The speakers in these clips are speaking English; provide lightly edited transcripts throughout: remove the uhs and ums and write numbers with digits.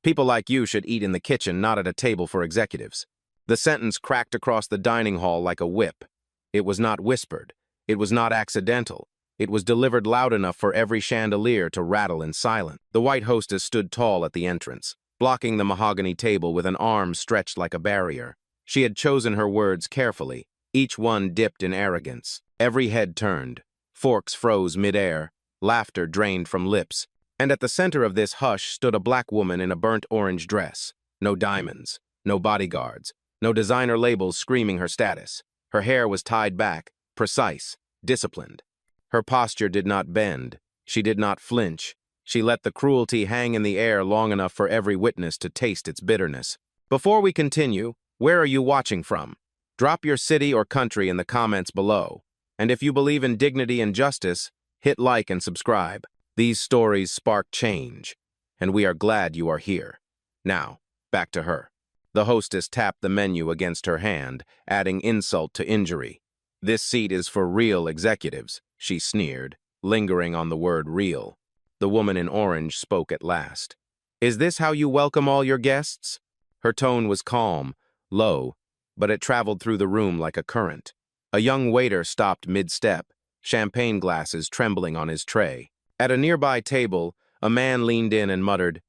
People like you should eat in the kitchen, not at a table for executives. The sentence cracked across the dining hall like a whip. It was not whispered. It was not accidental. It was delivered loud enough for every chandelier to rattle in silence. The white hostess stood tall at the entrance, blocking the mahogany table with an arm stretched like a barrier. She had chosen her words carefully, each one dipped in arrogance. Every head turned. Forks froze midair. Laughter drained from lips. And at the center of this hush stood a black woman in a burnt orange dress. No diamonds, no bodyguards, no designer labels screaming her status. Her hair was tied back, precise, disciplined. Her posture did not bend. She did not flinch. She let the cruelty hang in the air long enough for every witness to taste its bitterness. Before we continue, where are you watching from? Drop your city or country in the comments below. And if you believe in dignity and justice, hit like and subscribe. These stories spark change, and we are glad you are here. Now, back to her. The hostess tapped the menu against her hand, adding insult to injury. This seat is for real executives, she sneered, lingering on the word real. The woman in orange spoke at last. Is this how you welcome all your guests? Her tone was calm, low, but it traveled through the room like a current. A young waiter stopped mid-step, champagne glasses trembling on his tray. At a nearby table, a man leaned in and muttered,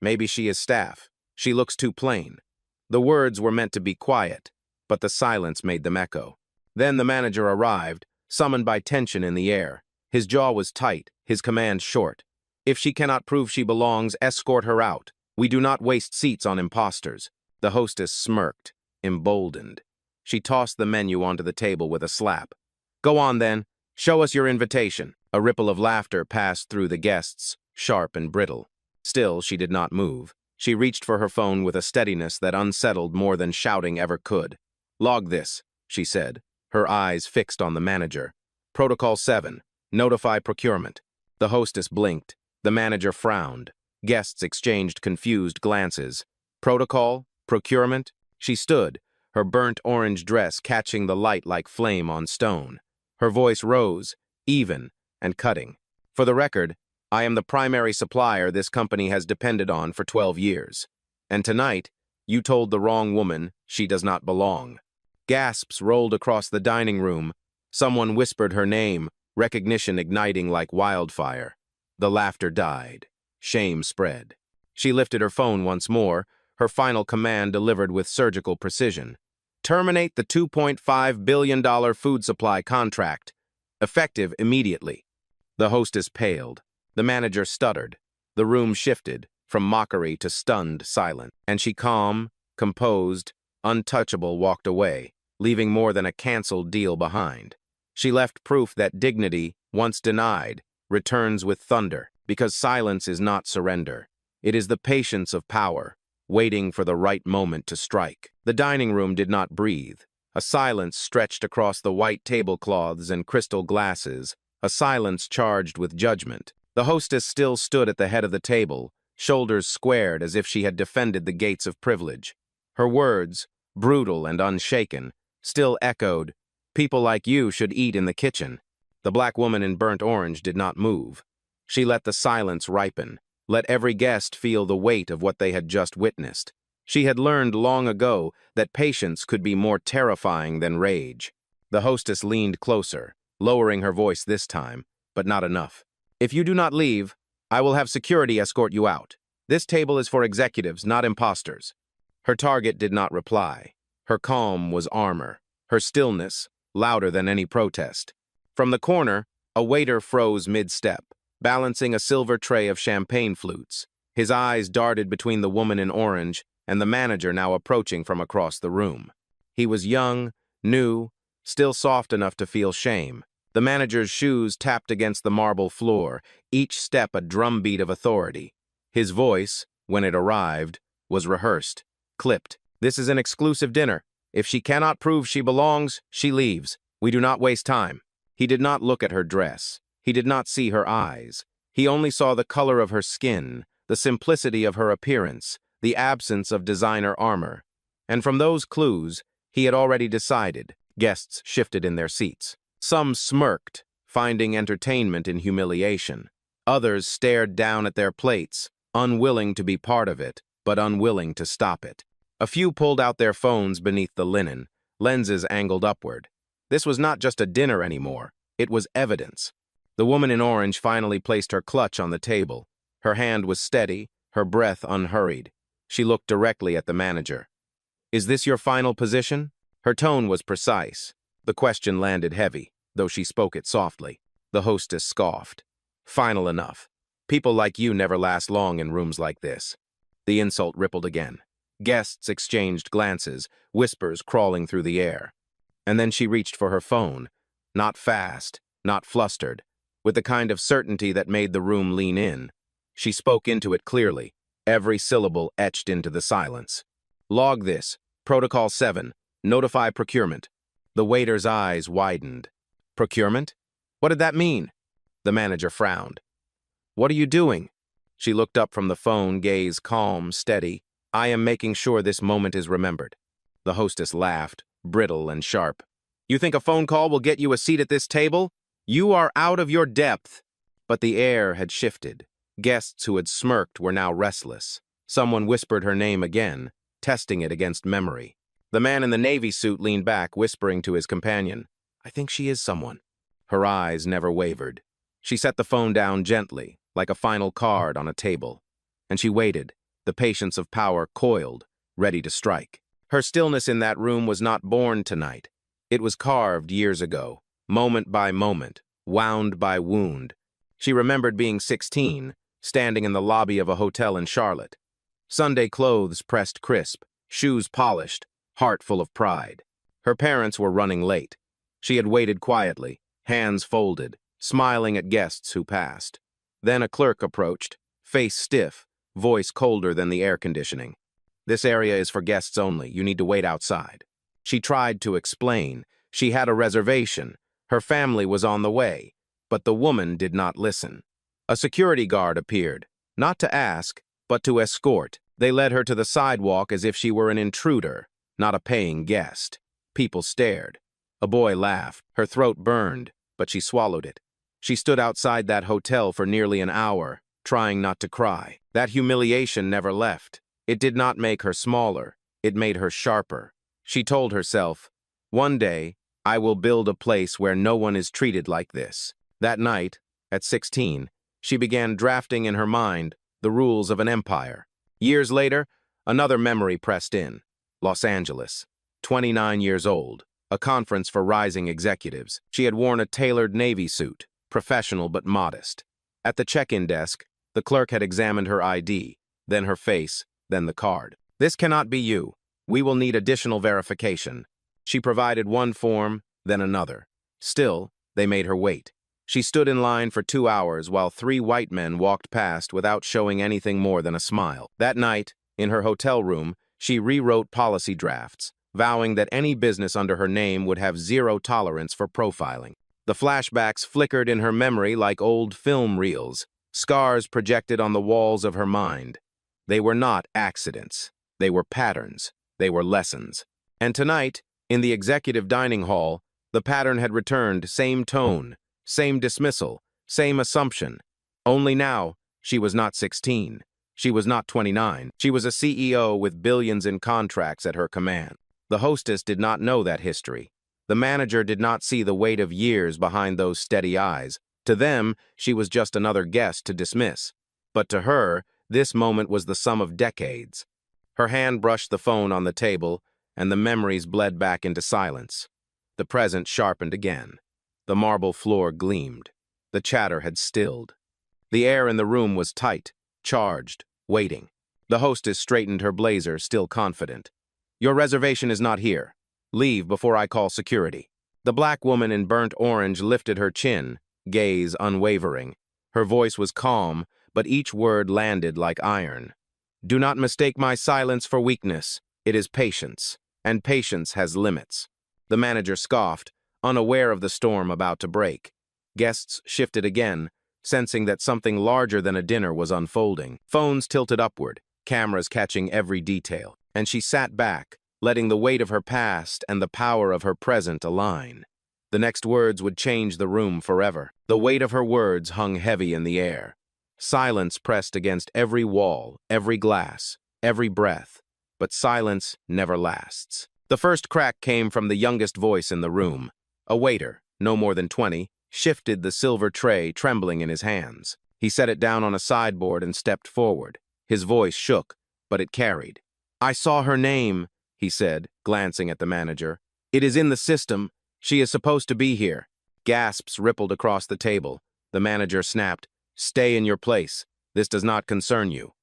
"Maybe she is staff. She looks too plain." The words were meant to be quiet, but the silence made them echo. Then the manager arrived, summoned by tension in the air. His jaw was tight, his command short. If she cannot prove she belongs, escort her out. We do not waste seats on imposters. The hostess smirked, emboldened. She tossed the menu onto the table with a slap. Go on then, show us your invitation. A ripple of laughter passed through the guests, sharp and brittle. Still, she did not move. She reached for her phone with a steadiness that unsettled more than shouting ever could. Log this, she said, her eyes fixed on the manager. Protocol 7, notify procurement. The hostess blinked. The manager frowned. Guests exchanged confused glances. Protocol? Procurement? She stood, her burnt orange dress catching the light like flame on stone. Her voice rose, even and cutting. For the record, I am the primary supplier this company has depended on for 12 years. And tonight, you told the wrong woman she does not belong. Gasps rolled across the dining room. Someone whispered her name, recognition igniting like wildfire. The laughter died. Shame spread. She lifted her phone once more, her final command delivered with surgical precision. Terminate the $2.5 billion food supply contract. Effective immediately. The hostess paled. The manager stuttered. The room shifted, from mockery to stunned silence. And she calm, composed, untouchable walked away, leaving more than a canceled deal behind. She left proof that dignity, once denied, returns with thunder, because silence is not surrender. It is the patience of power, waiting for the right moment to strike. The dining room did not breathe. A silence stretched across the white tablecloths and crystal glasses, a silence charged with judgment. The hostess still stood at the head of the table, shoulders squared as if she had defended the gates of privilege. Her words, brutal and unshaken, still echoed, "People like you should eat in the kitchen." The black woman in burnt orange did not move. She let the silence ripen, let every guest feel the weight of what they had just witnessed. She had learned long ago that patience could be more terrifying than rage. The hostess leaned closer, lowering her voice this time, but not enough. If you do not leave, I will have security escort you out. This table is for executives, not imposters. Her target did not reply. Her calm was armor, her stillness louder than any protest. From the corner, a waiter froze mid-step, balancing a silver tray of champagne flutes. His eyes darted between the woman in orange and the manager now approaching from across the room. He was young, new, still soft enough to feel shame. The manager's shoes tapped against the marble floor, each step a drumbeat of authority. His voice, when it arrived, was rehearsed, clipped. This is an exclusive dinner. If she cannot prove she belongs, she leaves. We do not waste time. He did not look at her dress. He did not see her eyes. He only saw the color of her skin, the simplicity of her appearance, the absence of designer armor. And from those clues, he had already decided. Guests shifted in their seats. Some smirked, finding entertainment in humiliation. Others stared down at their plates, unwilling to be part of it. but unwilling to stop it. A few pulled out their phones beneath the linen, lenses angled upward. This was not just a dinner anymore, it was evidence. The woman in orange finally placed her clutch on the table. Her hand was steady, her breath unhurried. She looked directly at the manager. "Is this your final position?" Her tone was precise. The question landed heavy, though she spoke it softly. The hostess scoffed. "Final enough. People like you never last long in rooms like this." The insult rippled again. Guests exchanged glances, whispers crawling through the air. And then she reached for her phone. Not fast, not flustered, with the kind of certainty that made the room lean in. She spoke into it clearly, every syllable etched into the silence. "Log this. Protocol 7. Notify procurement." The waiter's eyes widened. "Procurement? What did that mean?" The manager frowned. "What are you doing?" She looked up from the phone, gaze calm, steady. "I am making sure this moment is remembered." The hostess laughed, brittle and sharp. "You think a phone call will get you a seat at this table? You are out of your depth." But the air had shifted. Guests who had smirked were now restless. Someone whispered her name again, testing it against memory. The man in the navy suit leaned back, whispering to his companion, "I think she is someone." Her eyes never wavered. She set the phone down gently, like a final card on a table. And she waited, the patience of power coiled, ready to strike. Her stillness in that room was not born tonight. It was carved years ago, moment by moment, wound by wound. She remembered being 16, standing in the lobby of a hotel in Charlotte. Sunday clothes pressed crisp, shoes polished, heart full of pride. Her parents were running late. She had waited quietly, hands folded, smiling at guests who passed. Then a clerk approached, face stiff, voice colder than the air conditioning. "This area is for guests only. You need to wait outside." She tried to explain. She had a reservation. Her family was on the way. But the woman did not listen. A security guard appeared, not to ask, but to escort. They led her to the sidewalk as if she were an intruder, not a paying guest. People stared. A boy laughed. Her throat burned, but she swallowed it. She stood outside that hotel for nearly an hour, trying not to cry. That humiliation never left. It did not make her smaller. It made her sharper. She told herself, "One day, I will build a place where no one is treated like this." That night, at 16, she began drafting in her mind the rules of an empire. Years later, another memory pressed in. Los Angeles, 29 years old, a conference for rising executives. She had worn a tailored navy suit, professional but modest. At the check-in desk, the clerk had examined her ID, then her face, then the card. "This cannot be you. We will need additional verification." She provided one form, then another. Still, they made her wait. She stood in line for 2 hours while 3 white men walked past without showing anything more than a smile. That night, in her hotel room, she rewrote policy drafts, vowing that any business under her name would have zero tolerance for profiling. The flashbacks flickered in her memory like old film reels, scars projected on the walls of her mind. They were not accidents. They were patterns. They were lessons. And tonight, in the executive dining hall, the pattern had returned, same tone, same dismissal, same assumption. Only now, she was not 16. She was not 29. She was a CEO with billions in contracts at her command. The hostess did not know that history. The manager did not see the weight of years behind those steady eyes. To them, she was just another guest to dismiss. But to her, this moment was the sum of decades. Her hand brushed the phone on the table, and the memories bled back into silence. The present sharpened again. The marble floor gleamed. The chatter had stilled. The air in the room was tight, charged, waiting. The hostess straightened her blazer, still confident. "Your reservation is not here. Leave before I call security." The black woman in burnt orange lifted her chin, gaze unwavering. Her voice was calm, but each word landed like iron. "Do not mistake my silence for weakness. It is patience, and patience has limits." The manager scoffed, unaware of the storm about to break. Guests shifted again, sensing that something larger than a dinner was unfolding. Phones tilted upward, cameras catching every detail, and she sat back, letting the weight of her past and the power of her present align. The next words would change the room forever. The weight of her words hung heavy in the air. Silence pressed against every wall, every glass, every breath, but silence never lasts. The first crack came from the youngest voice in the room. A waiter, no more than 20, shifted the silver tray trembling in his hands. He set it down on a sideboard and stepped forward. His voice shook, but it carried. "I saw her name," he said, glancing at the manager. "It is in the system. She is supposed to be here." Gasps rippled across the table. The manager snapped, "Stay in your place. This does not concern you."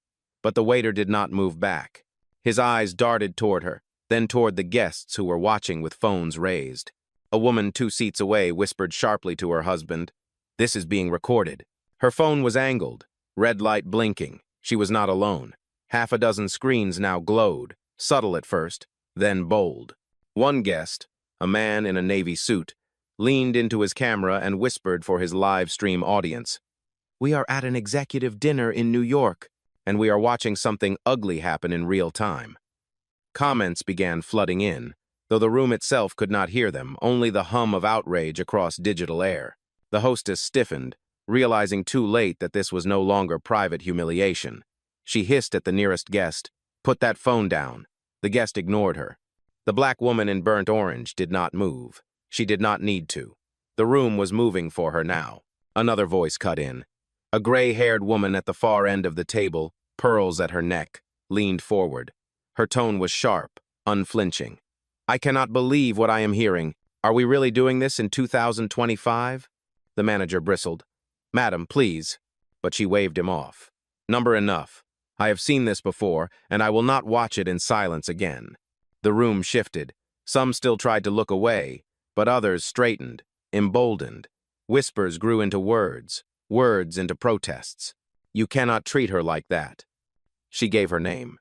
But the waiter did not move back. His eyes darted toward her, then toward the guests who were watching with phones raised. A woman 2 seats away whispered sharply to her husband, "This is being recorded." Her phone was angled, red light blinking. She was not alone. Half a dozen screens now glowed, subtle at first, then bold. One guest, a man in a navy suit, leaned into his camera and whispered for his live stream audience, "We are at an executive dinner in New York, and we are watching something ugly happen in real time." Comments began flooding in, though the room itself could not hear them, only the hum of outrage across digital air. The hostess stiffened, realizing too late that this was no longer private humiliation. She hissed at the nearest guest, "Put that phone down." The guest ignored her. The black woman in burnt orange did not move. She did not need to. The room was moving for her now. Another voice cut in. A gray-haired woman at the far end of the table, pearls at her neck, leaned forward. Her tone was sharp, unflinching. "I cannot believe what I am hearing. Are we really doing this in 2025? The manager bristled. "Madam, please." But she waved him off. "Number enough. I have seen this before, and I will not watch it in silence again." The room shifted. Some still tried to look away, but others straightened, emboldened. Whispers grew into words, words into protests. "You cannot treat her like that." She gave her name.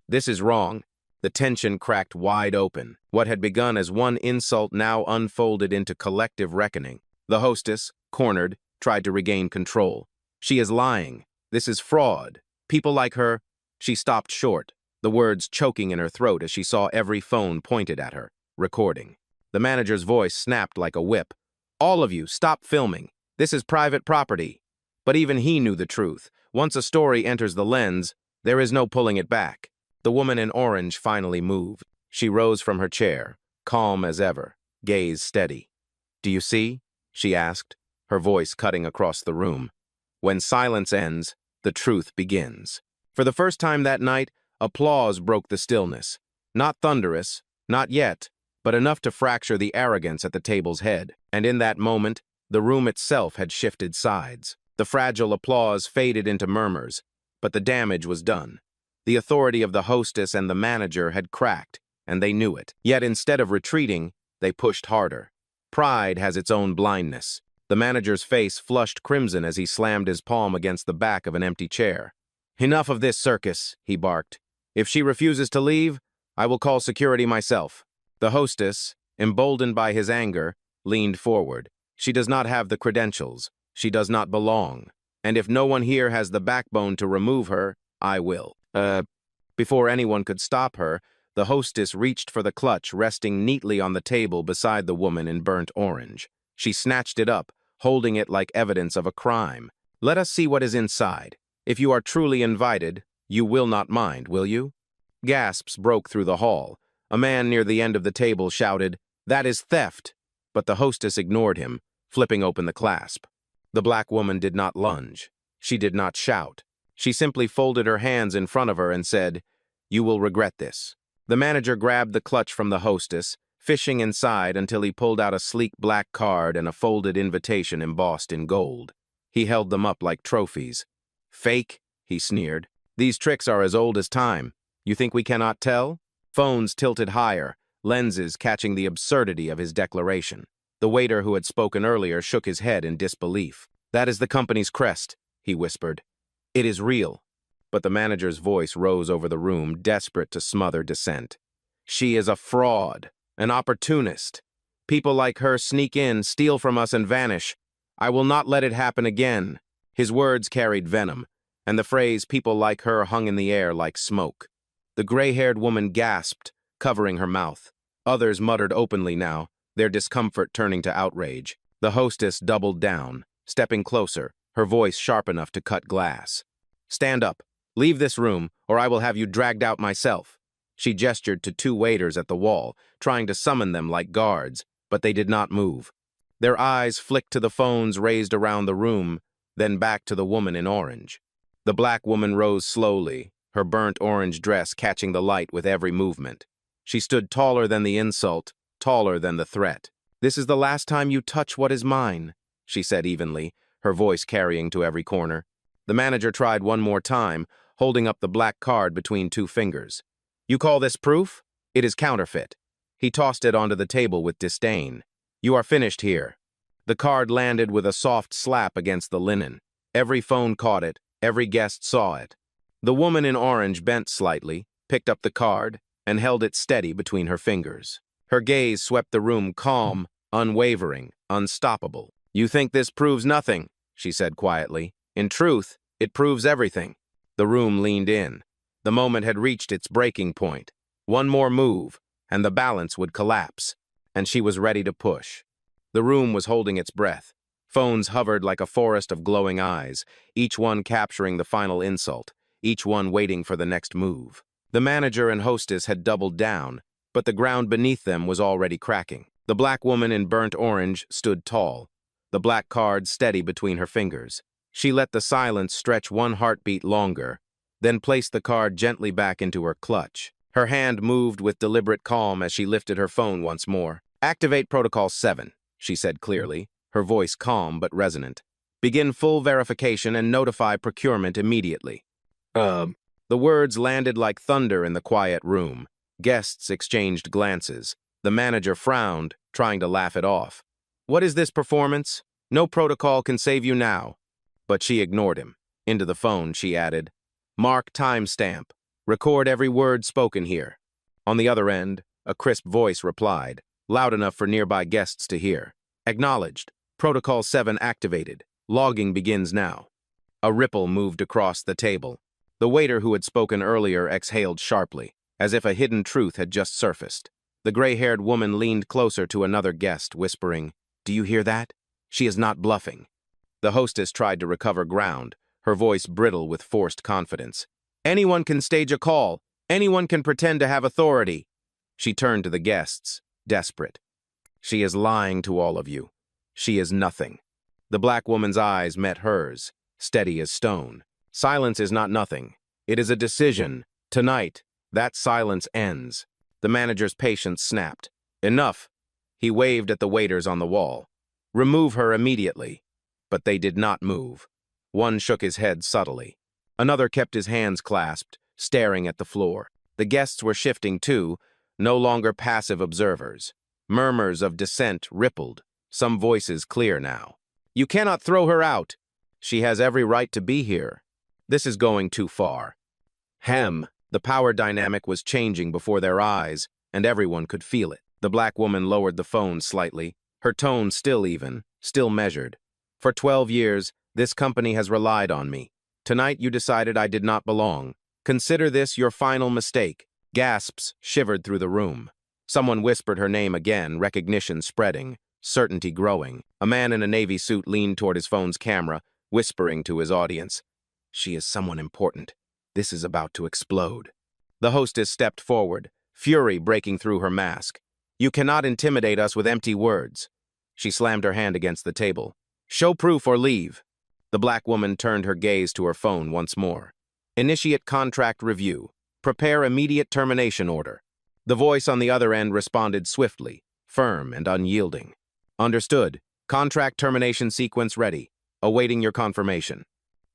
"This is wrong." The tension cracked wide open. What had begun as one insult now unfolded into collective reckoning. The hostess, cornered, tried to regain control. "She is lying. This is fraud. People like her—" She stopped short, the words choking in her throat as she saw every phone pointed at her, recording. The manager's voice snapped like a whip. "All of you, stop filming. This is private property." But even he knew the truth. Once a story enters the lens, there is no pulling it back. The woman in orange finally moved. She rose from her chair, calm as ever, gaze steady. "Do you see?" she asked, her voice cutting across the room. "When silence ends, the truth begins." For the first time that night, applause broke the stillness. Not thunderous, not yet, but enough to fracture the arrogance at the table's head. And in that moment, the room itself had shifted sides. The fragile applause faded into murmurs, but the damage was done. The authority of the hostess and the manager had cracked, and they knew it. Yet instead of retreating, they pushed harder. Pride has its own blindness. The manager's face flushed crimson as he slammed his palm against the back of an empty chair. "Enough of this circus," he barked. "If she refuses to leave, I will call security myself." The hostess, emboldened by his anger, leaned forward. "She does not have the credentials. She does not belong. And if no one here has the backbone to remove her, I will." Before anyone could stop her, the hostess reached for the clutch resting neatly on the table beside the woman in burnt orange. She snatched it up, holding it like evidence of a crime. "Let us see what is inside. If you are truly invited, you will not mind, will you?" Gasps broke through the hall. A man near the end of the table shouted, "That is theft!" But the hostess ignored him, flipping open the clasp. The black woman did not lunge. She did not shout. She simply folded her hands in front of her and said, "You will regret this." The manager grabbed the clutch from the hostess, fishing inside until he pulled out a sleek black card and a folded invitation embossed in gold. He held them up like trophies. "Fake," he sneered. "These tricks are as old as time. You think we cannot tell?" Phones tilted higher, lenses catching the absurdity of his declaration. The waiter who had spoken earlier shook his head in disbelief. "That is the company's crest," he whispered. "It is real." But the manager's voice rose over the room, desperate to smother dissent. "She is a fraud, an opportunist. People like her sneak in, steal from us, and vanish. I will not let it happen again." His words carried venom, and the phrase "people like her" hung in the air like smoke. The gray-haired woman gasped, covering her mouth. Others muttered openly now, their discomfort turning to outrage. The hostess doubled down, stepping closer, her voice sharp enough to cut glass. "Stand up. Leave this room, or I will have you dragged out myself. She gestured to two waiters at the wall, trying to summon them like guards, but they did not move. Their eyes flicked to the phones raised around the room, then back to the woman in orange. The black woman rose slowly, her burnt orange dress catching the light with every movement. She stood taller than the insult, taller than the threat. "This is the last time you touch what is mine," she said evenly, her voice carrying to every corner. The manager tried one more time, holding up the black card between two fingers. "You call this proof? It is counterfeit." He tossed it onto the table with disdain. "You are finished here." The card landed with a soft slap against the linen. Every phone caught it, every guest saw it. The woman in orange bent slightly, picked up the card, and held it steady between her fingers. Her gaze swept the room calm, unwavering, unstoppable. "You think this proves nothing," she said quietly. "In truth, it proves everything." The room leaned in. The moment had reached its breaking point. One more move, and the balance would collapse, and she was ready to push. The room was holding its breath. Phones hovered like a forest of glowing eyes, each one capturing the final insult, each one waiting for the next move. The manager and hostess had doubled down, but the ground beneath them was already cracking. The black woman in burnt orange stood tall, the black card steady between her fingers. She let the silence stretch one heartbeat longer, then placed the card gently back into her clutch. Her hand moved with deliberate calm as she lifted her phone once more. "Activate Protocol 7, she said clearly, her voice calm but resonant. "Begin full verification and notify procurement immediately." The words landed like thunder in the quiet room. Guests exchanged glances. The manager frowned, trying to laugh it off. "What is this performance? No protocol can save you now." But she ignored him. Into the phone, she added, "Mark timestamp. Record every word spoken here." On the other end, a crisp voice replied, loud enough for nearby guests to hear. "Acknowledged. Protocol 7 activated. Logging begins now." A ripple moved across the table. The waiter who had spoken earlier exhaled sharply, as if a hidden truth had just surfaced. The gray-haired woman leaned closer to another guest, whispering, "Do you hear that? She is not bluffing." The hostess tried to recover ground, her voice brittle with forced confidence. "Anyone can stage a call. Anyone can pretend to have authority." She turned to the guests, desperate. "She is lying to all of you. She is nothing." The black woman's eyes met hers, steady as stone. "Silence is not nothing. It is a decision. Tonight, that silence ends." The manager's patience snapped. "Enough." He waved at the waiters on the wall. "Remove her immediately." But they did not move. One shook his head subtly. Another kept his hands clasped, staring at the floor. The guests were shifting too, no longer passive observers. Murmurs of dissent rippled, some voices clear now. "You cannot throw her out. She has every right to be here. This is going too far." The power dynamic was changing before their eyes, and everyone could feel it. The black woman lowered the phone slightly, her tone still even, still measured. "For 12 years, this company has relied on me. Tonight you decided I did not belong. Consider this your final mistake." Gasps shivered through the room. Someone whispered her name again, recognition spreading, certainty growing. A man in a navy suit leaned toward his phone's camera, whispering to his audience, "She is someone important. This is about to explode." The hostess stepped forward, fury breaking through her mask. "You cannot intimidate us with empty words." She slammed her hand against the table. "Show proof or leave." The black woman turned her gaze to her phone once more. "Initiate contract review. Prepare immediate termination order." The voice on the other end responded swiftly, firm and unyielding. "Understood. Contract termination sequence ready. Awaiting your confirmation."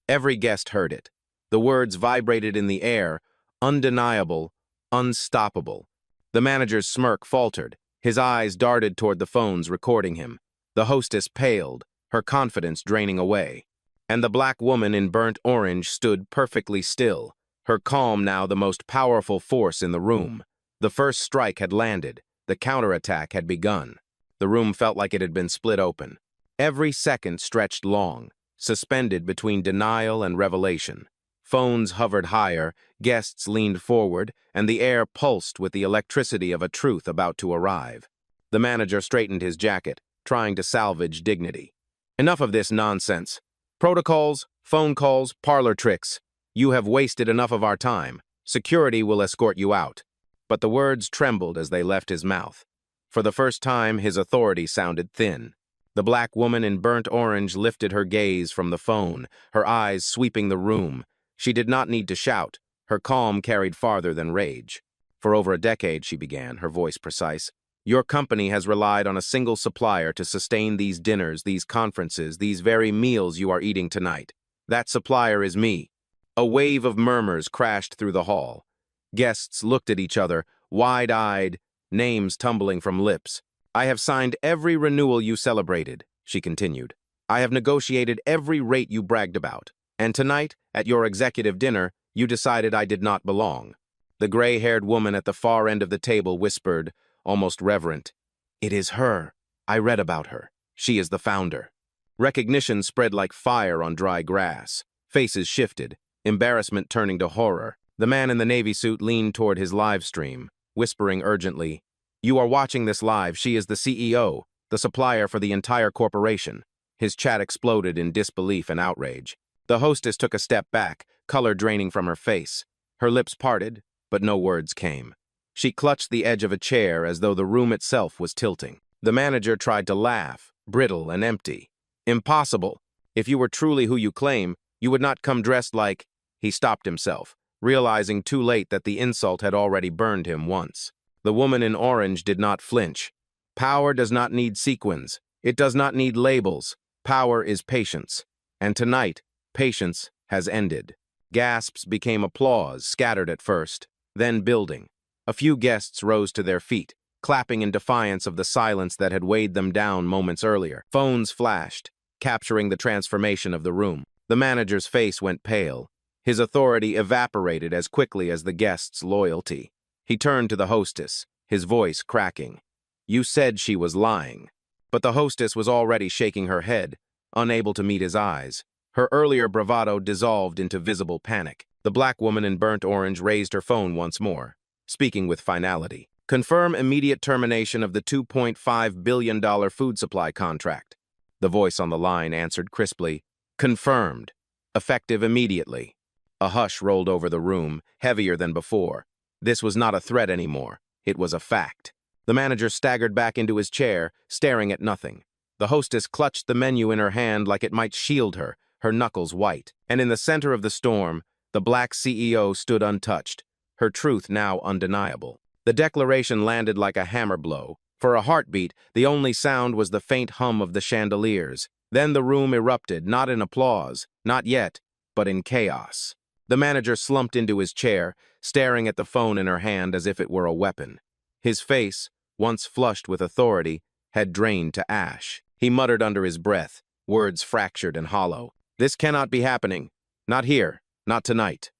Every guest heard it. The words vibrated in the air, undeniable, unstoppable. The manager's smirk faltered. His eyes darted toward the phones recording him. The hostess paled, her confidence draining away. And the black woman in burnt orange stood perfectly still, her calm now the most powerful force in the room. The first strike had landed. The counterattack had begun. The room felt like it had been split open. Every second stretched long, suspended between denial and revelation. Phones hovered higher, guests leaned forward, and the air pulsed with the electricity of a truth about to arrive. The manager straightened his jacket, trying to salvage dignity. "Enough of this nonsense. Protocols, phone calls, parlor tricks. You have wasted enough of our time. Security will escort you out." But the words trembled as they left his mouth. For the first time, his authority sounded thin. The black woman in burnt orange lifted her gaze from the phone, her eyes sweeping the room. She did not need to shout. Her calm carried farther than rage. "For over a decade," she began, her voice precise, "your company has relied on a single supplier to sustain these dinners, these conferences, these very meals you are eating tonight. That supplier is me." A wave of murmurs crashed through the hall. Guests looked at each other, wide-eyed, names tumbling from lips. "I have signed every renewal you celebrated," she continued. "I have negotiated every rate you bragged about. And tonight, at your executive dinner, you decided I did not belong." The gray-haired woman at the far end of the table whispered, almost reverent, "It is her. I read about her. She is the founder." Recognition spread like fire on dry grass. Faces shifted, embarrassment turning to horror. The man in the navy suit leaned toward his live stream, whispering urgently, "You are watching this live. She is the CEO, the supplier for the entire corporation." His chat exploded in disbelief and outrage. The hostess took a step back, color draining from her face. Her lips parted, but no words came. She clutched the edge of a chair as though the room itself was tilting. The manager tried to laugh, brittle and empty. "Impossible. If you were truly who you claim, you would not come dressed like—" He stopped himself, realizing too late that the insult had already burned him once. The woman in orange did not flinch. "Power does not need sequins. It does not need labels. Power is patience. And tonight, patience has ended." Gasps became applause, scattered at first, then building. A few guests rose to their feet, clapping in defiance of the silence that had weighed them down moments earlier. Phones flashed, capturing the transformation of the room. The manager's face went pale. His authority evaporated as quickly as the guests' loyalty. He turned to the hostess, his voice cracking. "You said she was lying." But the hostess was already shaking her head, unable to meet his eyes. Her earlier bravado dissolved into visible panic. The black woman in burnt orange raised her phone once more, speaking with finality. "Confirm immediate termination of the $2.5 billion food supply contract." The voice on the line answered crisply, "Confirmed. Effective immediately." A hush rolled over the room, heavier than before. This was not a threat anymore. It was a fact. The manager staggered back into his chair, staring at nothing. The hostess clutched the menu in her hand like it might shield her, her knuckles white. And in the center of the storm, the black CEO stood untouched, her truth now undeniable. The declaration landed like a hammer blow. For a heartbeat, the only sound was the faint hum of the chandeliers. Then the room erupted, not in applause, not yet, but in chaos. The manager slumped into his chair, staring at the phone in her hand as if it were a weapon. His face, once flushed with authority, had drained to ash. He muttered under his breath, words fractured and hollow. "This cannot be happening. Not here. Not tonight."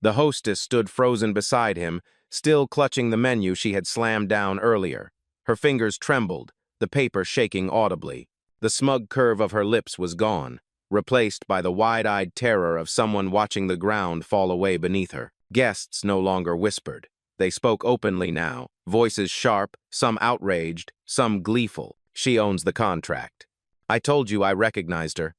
The hostess stood frozen beside him, still clutching the menu she had slammed down earlier. Her fingers trembled, the paper shaking audibly. The smug curve of her lips was gone, replaced by the wide-eyed terror of someone watching the ground fall away beneath her. Guests no longer whispered. They spoke openly now, voices sharp, some outraged, some gleeful. "She owns the contract. I told you I recognized her."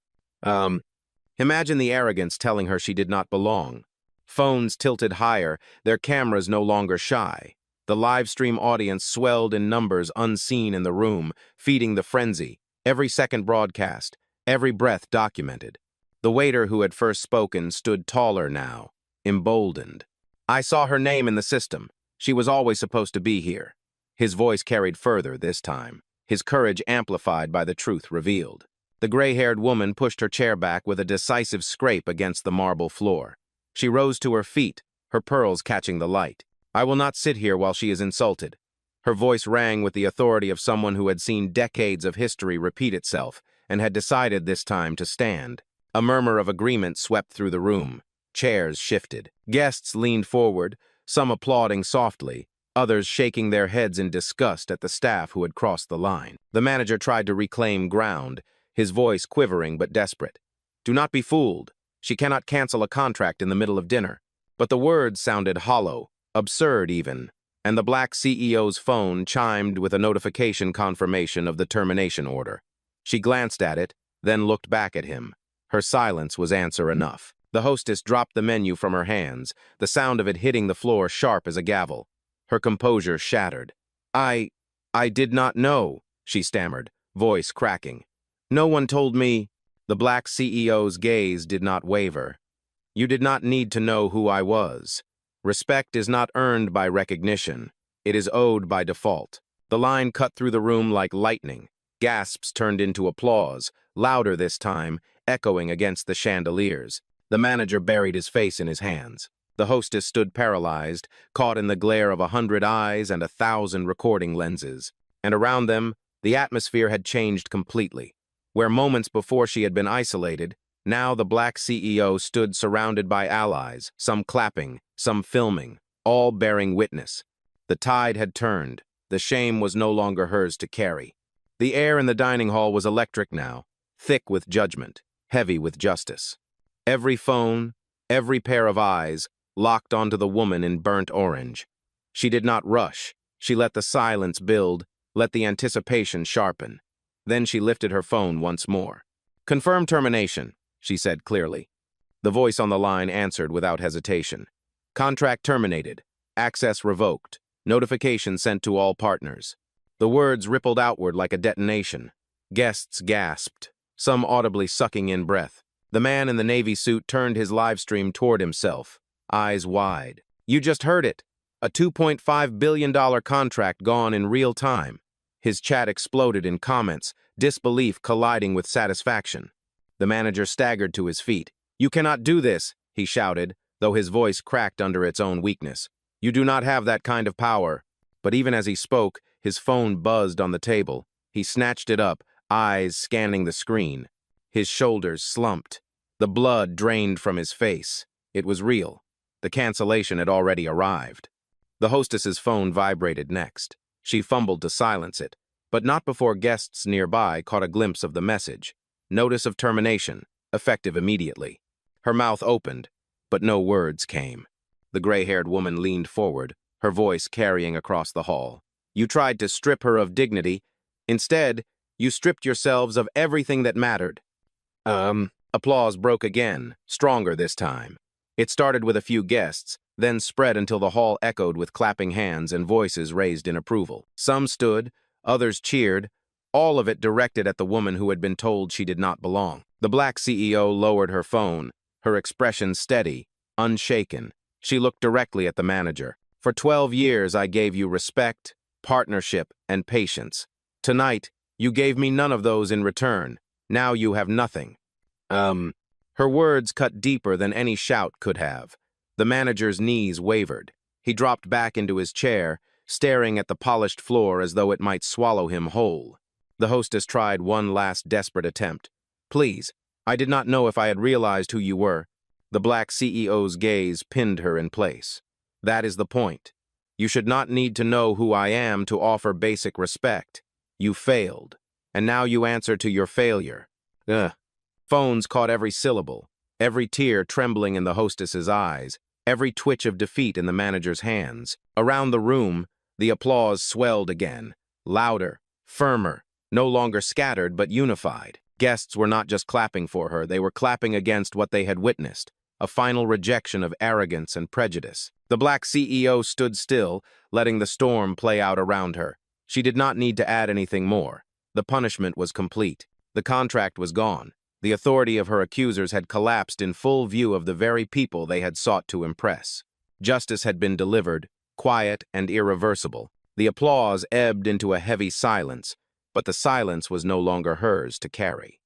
Imagine the arrogance telling her she did not belong. Phones tilted higher, their cameras no longer shy. The live stream audience swelled in numbers unseen in the room, feeding the frenzy. Every second broadcast, every breath documented. The waiter who had first spoken stood taller now, emboldened. "I saw her name in the system. She was always supposed to be here." His voice carried further this time, his courage amplified by the truth revealed. The gray-haired woman pushed her chair back with a decisive scrape against the marble floor. She rose to her feet, her pearls catching the light. "I will not sit here while she is insulted." Her voice rang with the authority of someone who had seen decades of history repeat itself and had decided this time to stand. A murmur of agreement swept through the room. Chairs shifted. Guests leaned forward, some applauding softly, others shaking their heads in disgust at the staff who had crossed the line. The manager tried to reclaim ground, his voice quivering but desperate. "Do not be fooled. She cannot cancel a contract in the middle of dinner." But the words sounded hollow, absurd even, and the black CEO's phone chimed with a notification confirmation of the termination order. She glanced at it, then looked back at him. Her silence was answer enough. The hostess dropped the menu from her hands, the sound of it hitting the floor sharp as a gavel. Her composure shattered. I did not know, she stammered, voice cracking. No one told me. The black CEO's gaze did not waver. You did not need to know who I was. Respect is not earned by recognition. It is owed by default. The line cut through the room like lightning. Gasps turned into applause, louder this time, echoing against the chandeliers. The manager buried his face in his hands. The hostess stood paralyzed, caught in the glare of 100 eyes and 1,000 recording lenses. And around them, the atmosphere had changed completely. Where moments before she had been isolated, now the black CEO stood surrounded by allies, some clapping, some filming, all bearing witness. The tide had turned. The shame was no longer hers to carry. The air in the dining hall was electric now, thick with judgment, heavy with justice. Every phone, every pair of eyes, locked onto the woman in burnt orange. She did not rush. She let the silence build, let the anticipation sharpen. Then she lifted her phone once more. "Confirm termination," she said clearly. The voice on the line answered without hesitation. "Contract terminated. Access revoked. Notification sent to all partners." The words rippled outward like a detonation. Guests gasped, some audibly sucking in breath. The man in the navy suit turned his live stream toward himself, eyes wide. "You just heard it. A $2.5 billion contract gone in real time." His chat exploded in comments, disbelief colliding with satisfaction. The manager staggered to his feet. "You cannot do this," he shouted, though his voice cracked under its own weakness. "You do not have that kind of power." But even as he spoke, his phone buzzed on the table. He snatched it up, eyes scanning the screen. His shoulders slumped. The blood drained from his face. It was real. The cancellation had already arrived. The hostess's phone vibrated next. She fumbled to silence it, but not before guests nearby caught a glimpse of the message. Notice of termination, effective immediately. Her mouth opened, but no words came. The gray-haired woman leaned forward, her voice carrying across the hall. "You tried to strip her of dignity. Instead, you stripped yourselves of everything that mattered." Applause broke again, stronger this time. It started with a few guests, then spread until the hall echoed with clapping hands and voices raised in approval. Some stood, others cheered, all of it directed at the woman who had been told she did not belong. The black CEO lowered her phone, her expression steady, unshaken. She looked directly at the manager. "For 12 years I gave you respect, partnership, and patience. Tonight, you gave me none of those in return. Now you have nothing." Her words cut deeper than any shout could have. The manager's knees wavered. He dropped back into his chair, staring at the polished floor as though it might swallow him whole. The hostess tried one last desperate attempt. "Please, I did not know if I had realized who you were." The black CEO's gaze pinned her in place. "That is the point. You should not need to know who I am to offer basic respect. You failed, and now you answer to your failure." Ugh. Phones caught every syllable, every tear trembling in the hostess's eyes, every twitch of defeat in the manager's hands. Around the room, the applause swelled again, louder, firmer, no longer scattered but unified. Guests were not just clapping for her, they were clapping against what they had witnessed, a final rejection of arrogance and prejudice. The black CEO stood still, letting the storm play out around her. She did not need to add anything more. The punishment was complete. The contract was gone. The authority of her accusers had collapsed in full view of the very people they had sought to impress. Justice had been delivered, quiet and irreversible. The applause ebbed into a heavy silence, but the silence was no longer hers to carry.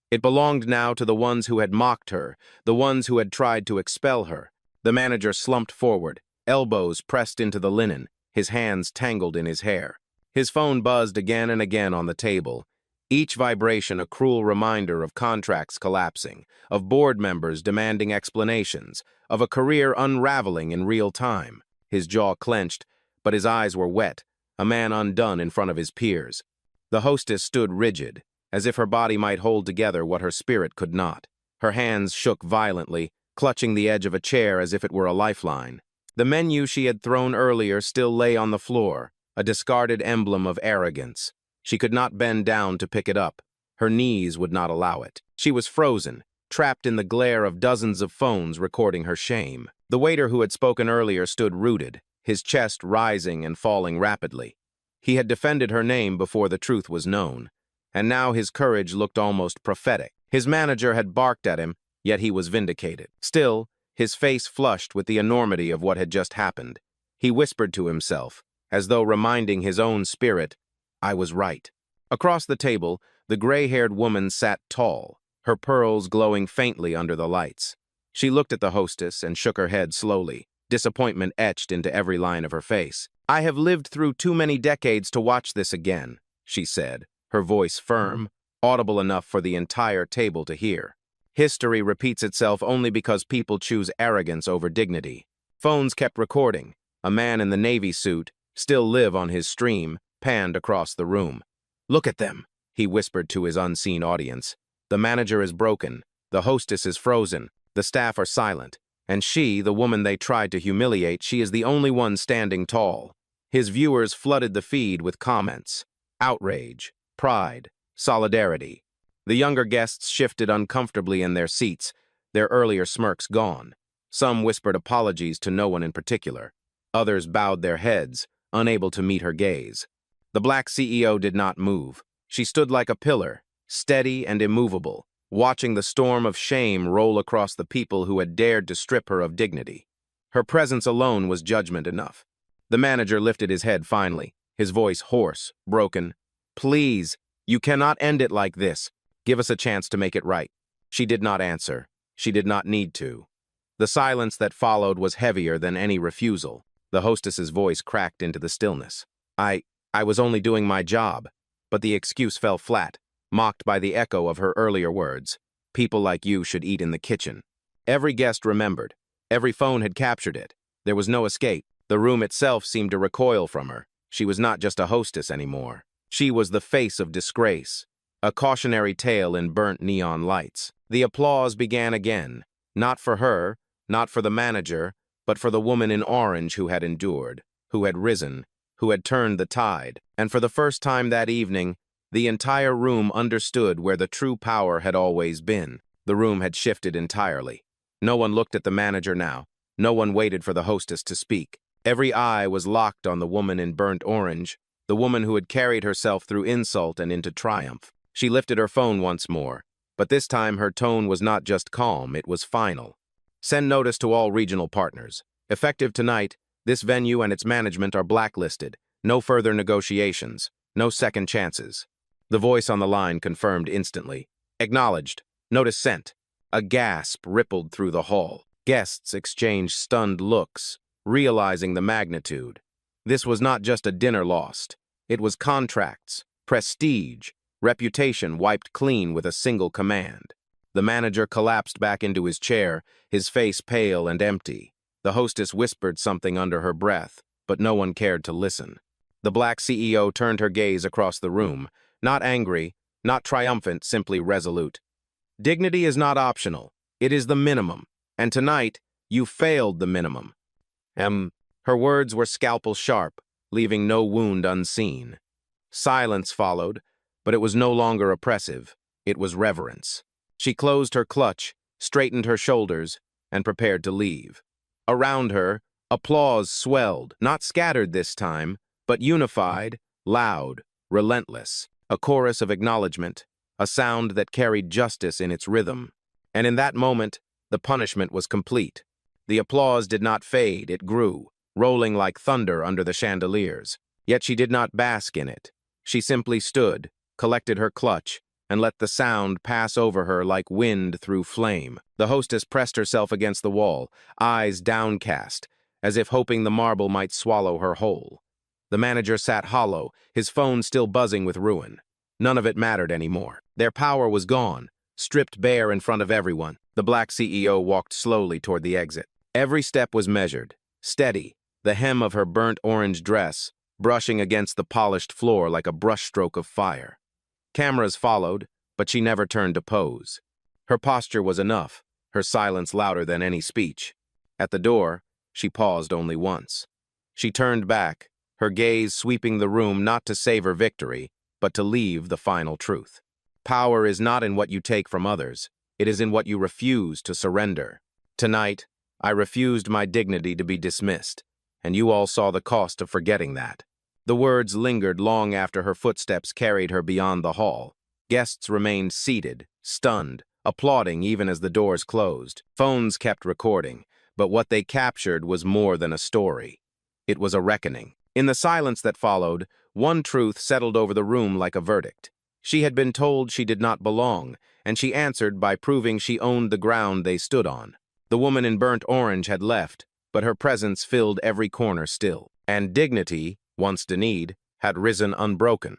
It belonged now to the ones who had mocked her, the ones who had tried to expel her. The manager slumped forward, elbows pressed into the linen, his hands tangled in his hair. His phone buzzed again and again on the table, each vibration a cruel reminder of contracts collapsing, of board members demanding explanations, of a career unraveling in real time. His jaw clenched, but his eyes were wet, a man undone in front of his peers. The hostess stood rigid, as if her body might hold together what her spirit could not. Her hands shook violently, clutching the edge of a chair as if it were a lifeline. The menu she had thrown earlier still lay on the floor, a discarded emblem of arrogance. She could not bend down to pick it up. Her knees would not allow it. She was frozen, trapped in the glare of dozens of phones recording her shame. The waiter who had spoken earlier stood rooted, his chest rising and falling rapidly. He had defended her name before the truth was known, and now his courage looked almost prophetic. His manager had barked at him, yet he was vindicated. Still, his face flushed with the enormity of what had just happened. He whispered to himself, as though reminding his own spirit, "I was right." Across the table, the gray-haired woman sat tall, her pearls glowing faintly under the lights. She looked at the hostess and shook her head slowly, disappointment etched into every line of her face. "I have lived through too many decades to watch this again," she said, her voice firm, audible enough for the entire table to hear. History repeats itself only because people choose arrogance over dignity. Phones kept recording. A man in the Navy suit, still live on his stream, panned across the room. "Look at them," he whispered to his unseen audience. "The manager is broken, the hostess is frozen, the staff are silent, and she, the woman they tried to humiliate, she is the only one standing tall." His viewers flooded the feed with comments. Outrage, pride, solidarity. The younger guests shifted uncomfortably in their seats, their earlier smirks gone. Some whispered apologies to no one in particular. Others bowed their heads, unable to meet her gaze. The black CEO did not move. She stood like a pillar, steady and immovable, watching the storm of shame roll across the people who had dared to strip her of dignity. Her presence alone was judgment enough. The manager lifted his head finally, his voice hoarse, broken. "Please, you cannot end it like this. Give us a chance to make it right." She did not answer. She did not need to. The silence that followed was heavier than any refusal. The hostess's voice cracked into the stillness. I was only doing my job." But the excuse fell flat, mocked by the echo of her earlier words. "People like you should eat in the kitchen." Every guest remembered. Every phone had captured it. There was no escape. The room itself seemed to recoil from her. She was not just a hostess anymore. She was the face of disgrace, a cautionary tale in burnt neon lights. The applause began again, not for her, not for the manager, but for the woman in orange who had endured, who had risen, who had turned the tide. And for the first time that evening, the entire room understood where the true power had always been. The room had shifted entirely. No one looked at the manager now. No one waited for the hostess to speak. Every eye was locked on the woman in burnt orange, the woman who had carried herself through insult and into triumph. She lifted her phone once more, but this time her tone was not just calm, it was final. "Send notice to all regional partners. Effective tonight, this venue and its management are blacklisted. No further negotiations. No second chances." The voice on the line confirmed instantly. "Acknowledged. Notice sent." A gasp rippled through the hall. Guests exchanged stunned looks, realizing the magnitude. This was not just a dinner lost. It was contracts, prestige, reputation wiped clean with a single command. The manager collapsed back into his chair, his face pale and empty. The hostess whispered something under her breath, but no one cared to listen. The black CEO turned her gaze across the room, not angry, not triumphant, simply resolute. "Dignity is not optional. It is the minimum. And tonight, you failed the minimum." Her words were scalpel sharp, leaving no wound unseen. Silence followed, but it was no longer oppressive. It was reverence. She closed her clutch, straightened her shoulders, and prepared to leave. Around her, applause swelled, not scattered this time, but unified, loud, relentless. A chorus of acknowledgement, a sound that carried justice in its rhythm. And in that moment, the punishment was complete. The applause did not fade, it grew, rolling like thunder under the chandeliers. Yet she did not bask in it. She simply stood, collected her clutch, and let the sound pass over her like wind through flame. The hostess pressed herself against the wall, eyes downcast, as if hoping the marble might swallow her whole. The manager sat hollow, his phone still buzzing with ruin. None of it mattered anymore. Their power was gone, stripped bare in front of everyone. The black CEO walked slowly toward the exit. Every step was measured, steady, the hem of her burnt orange dress brushing against the polished floor like a brushstroke of fire. Cameras followed, but she never turned to pose. Her posture was enough, her silence louder than any speech. At the door, she paused only once. She turned back, her gaze sweeping the room not to savor victory, but to leave the final truth. Power is not in what you take from others. It is in what you refuse to surrender. Tonight, I refused my dignity to be dismissed, and you all saw the cost of forgetting that. The words lingered long after her footsteps carried her beyond the hall. Guests remained seated, stunned, applauding even as the doors closed. Phones kept recording, but what they captured was more than a story. It was a reckoning. In the silence that followed, one truth settled over the room like a verdict. She had been told she did not belong, and she answered by proving she owned the ground they stood on. The woman in burnt orange had left, but her presence filled every corner still. And dignity, once denied, had risen unbroken.